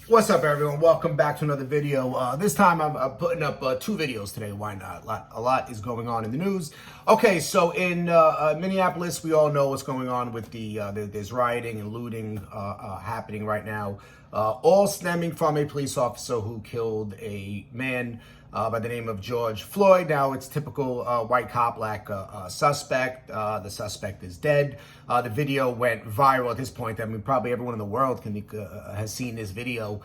What's up, everyone? Welcome back to another video. This time I'm putting up two videos today. Why not? A lot is going on in the news. Okay, so in Minneapolis, we all know what's going on with there's rioting and looting happening right now, all stemming from a police officer who killed a man by the name of George Floyd. Now, it's typical white cop, black suspect. The suspect is dead. The video went viral at this point. I mean, probably everyone in the world has seen this video.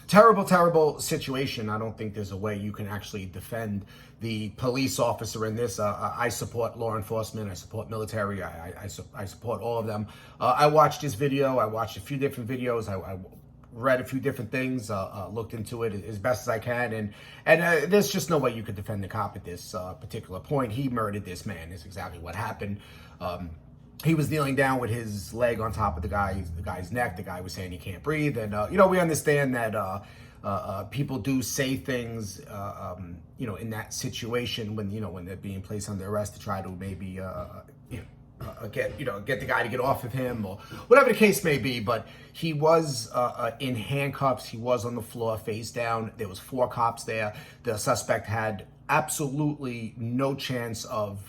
Terrible situation. I don't think there's a way you can actually defend the police officer in this. I support law enforcement. I support military. I support all of them. I watched this video. I watched a few different videos. I read a few different things, looked into it as best as I can, and there's just no way you could defend the cop at this particular point. He murdered this man. Is exactly what happened. He was kneeling down with his leg on top of the guy's neck. The guy was saying he can't breathe, and we understand that people do say things, in that situation when they're being placed under arrest to try to maybe get the guy to get off of him or whatever the case may be. But he was in handcuffs. He was on the floor face down. There was 4 cops there. The suspect had absolutely no chance of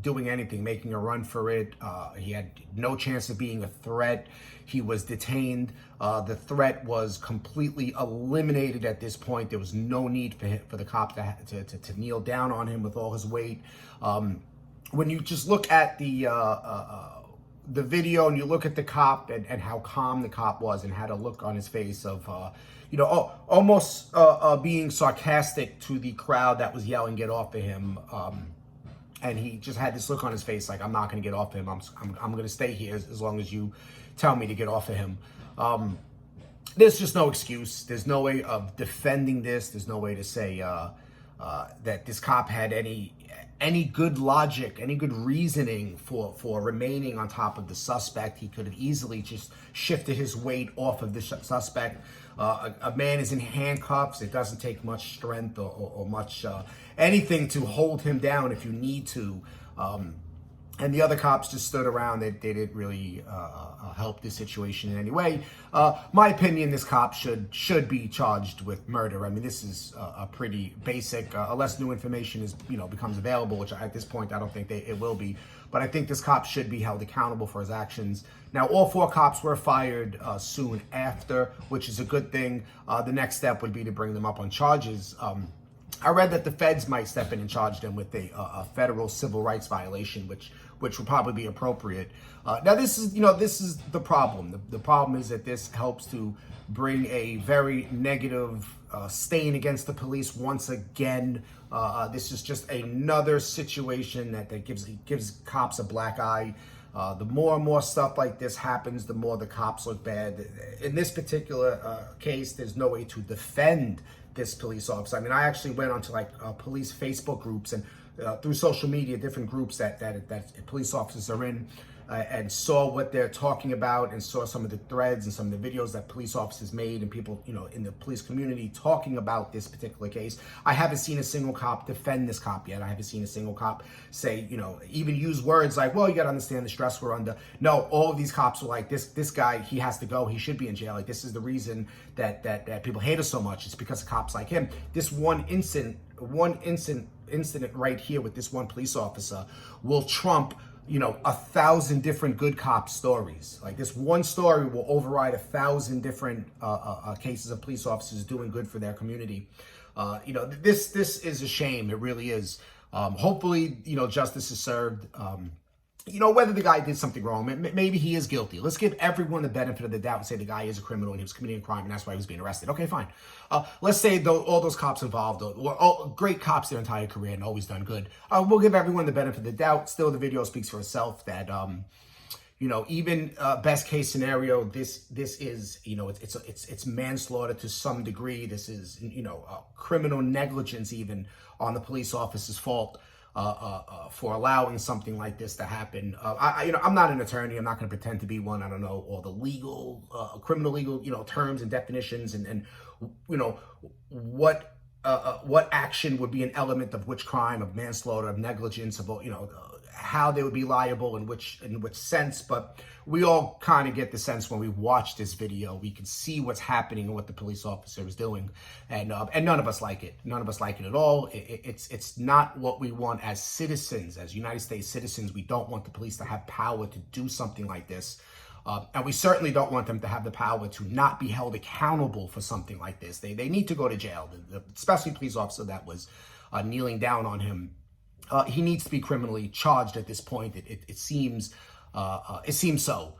doing anything, making a run for it. He had no chance of being a threat. He was detained. The threat was completely eliminated at this point. There was no need for the cop to kneel down on him with all his weight. When you just look at the video and you look at the cop and how calm the cop was and had a look on his face of, almost being sarcastic to the crowd that was yelling, "Get off of him." And he just had this look on his face like, "I'm not going to get off of him. I'm going to stay here as long as you tell me to get off of him." There's just no excuse. There's no way of defending this. There's no way to say that this cop had any good logic, any good reasoning for remaining on top of the suspect. He could have easily just shifted his weight off of the suspect. A man is in handcuffs. It doesn't take much strength or much anything to hold him down if you need to. And the other cops just stood around. They didn't really help this situation in any way. My opinion, this cop should be charged with murder. I mean, this is a pretty basic, unless new information becomes available, which at this point I don't think it will be. But I think this cop should be held accountable for his actions. Now, all 4 cops were fired soon after, which is a good thing. The next step would be to bring them up on charges. I read that the feds might step in and charge them with a federal civil rights violation, which would probably be appropriate. Now, this is the problem. The problem is that this helps to bring a very negative stain against the police once again. This is just another situation that gives cops a black eye. The more and more stuff like this happens, the more the cops look bad. In this particular case, there's no way to defend this police officer. I mean, I actually went onto police Facebook groups and through social media, different groups that police officers are in, and saw what they're talking about and saw some of the threads and some of the videos that police officers made and people, in the police community talking about this particular case. I haven't seen a single cop defend this cop yet. I haven't seen a single cop say, even use words like, "Well, you got to understand the stress we're under." No, all of these cops were like, this guy, he has to go. He should be in jail. Like, this is the reason that people hate us so much. It's because of cops like him. This one incident right here with this one police officer will trump 1,000 different good cop stories. Like, this one story will override 1,000 different cases of police officers doing good for their community. This is a shame. It really is. Hopefully, justice is served. Whether the guy did something wrong, maybe he is guilty. Let's give everyone the benefit of the doubt and say the guy is a criminal and he was committing a crime and that's why he was being arrested. Okay, fine. Let's say all those cops involved were all great cops their entire career and always done good. We'll give everyone the benefit of the doubt. Still, the video speaks for itself that, even best case scenario, this is, it's manslaughter to some degree. This is, criminal negligence even on the police officer's fault. For allowing something like this to happen. I'm not an attorney. I'm not going to pretend to be one. I don't know all the legal, criminal legal, terms and definitions and what action would be an element of which crime, of manslaughter, of negligence, of how they would be liable in which sense, but we all kind of get the sense when we watch this video. We can see what's happening and what the police officer is doing, and none of us like it. None of us like it at all. It's not what we want as citizens, as United States citizens. We don't want the police to have power to do something like this. And we certainly don't want them to have the power to not be held accountable for something like this. They need to go to jail. Especially the police officer that was kneeling down on him. He needs to be criminally charged at this point. It seems so.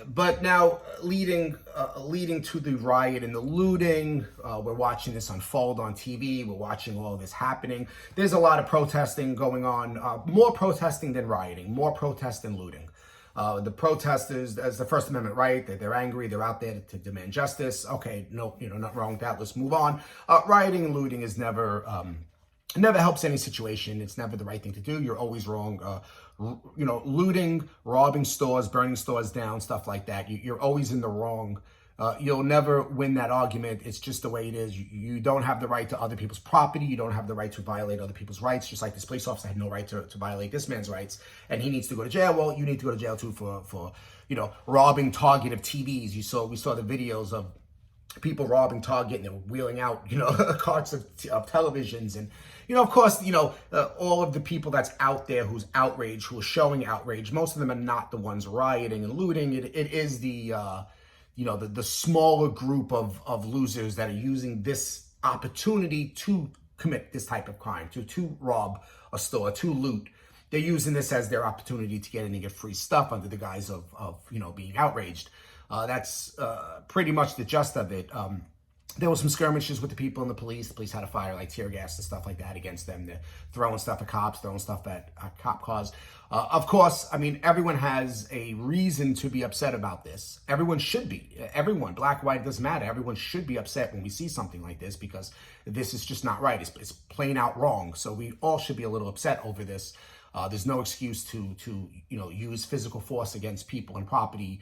But now, leading to the riot and the looting, we're watching this unfold on TV. We're watching all this happening. There's a lot of protesting going on. More protesting than rioting. More protest than looting. The protesters, as the First Amendment right, they're angry, they're out there to demand justice. Okay, no, not wrong with that. Let's move on. Rioting and looting is never helps any situation. It's never the right thing to do. You're always wrong. Looting, robbing stores, burning stores down, stuff like that. You're always in the wrong. You'll never win that argument. It's just the way it is. You don't have the right to other people's property. You don't have the right to violate other people's rights. Just like this police officer had no right to violate this man's rights, and he needs to go to jail. Well, you need to go to jail too for robbing Target of TVs. We saw the videos of people robbing Target, and they were wheeling out carts of televisions, and of course all of the people that's out there who's outraged, who are showing outrage. Most of them are not the ones rioting and looting. It is the the smaller group of losers that are using this opportunity to commit this type of crime, to rob a store, to loot. They're using this as their opportunity to get in and get free stuff under the guise of being outraged. That's pretty much the gist of it. There was some skirmishes with the people and the police. The police had to fire like tear gas and stuff like that against them. They're throwing stuff at cops, throwing stuff at cop cars. Of course, I mean, everyone has a reason to be upset about this. Everyone should be. Everyone, black, white, doesn't matter. Everyone should be upset when we see something like this, because this is just not right. It's plain out wrong. So we all should be a little upset over this. There's no excuse to use physical force against people and property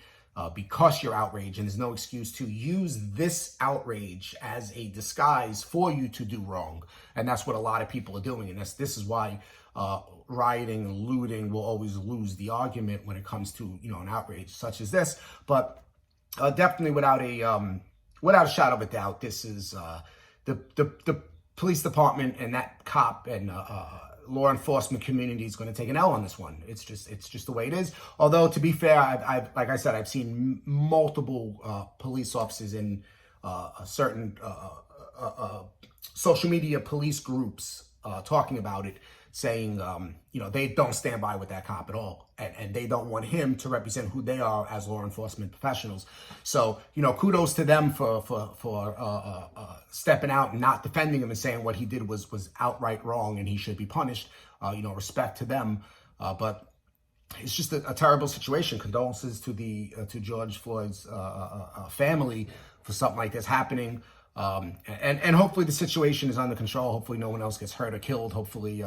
because you're outraged, and there's no excuse to use this outrage as a disguise for you to do wrong. And that's what a lot of people are doing, and this is why rioting and looting will always lose the argument when it comes to an outrage such as this. But definitely without a shadow of a doubt, this is the police department and that cop and law enforcement community is going to take an L on this one. It's just the way it is. Although, to be fair, I've like I said, I've seen multiple police officers in certain social media police groups talking about it, saying they don't stand by with that cop at all, and they don't want him to represent who they are as law enforcement professionals. So kudos to them for stepping out and not defending him and saying what he did was outright wrong and he should be punished. Respect to them, but it's just a terrible situation. Condolences to George Floyd's family for something like this happening. And hopefully the situation is under control. Hopefully no one else gets hurt or killed. Hopefully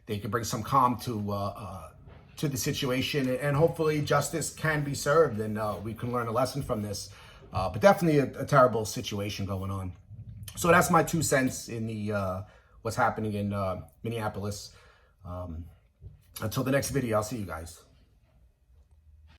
they can bring some calm to the situation, and hopefully justice can be served, and we can learn a lesson from this. But definitely a terrible situation going on. So that's my 2 cents in the what's happening in Minneapolis. Until the next video, I'll see you guys.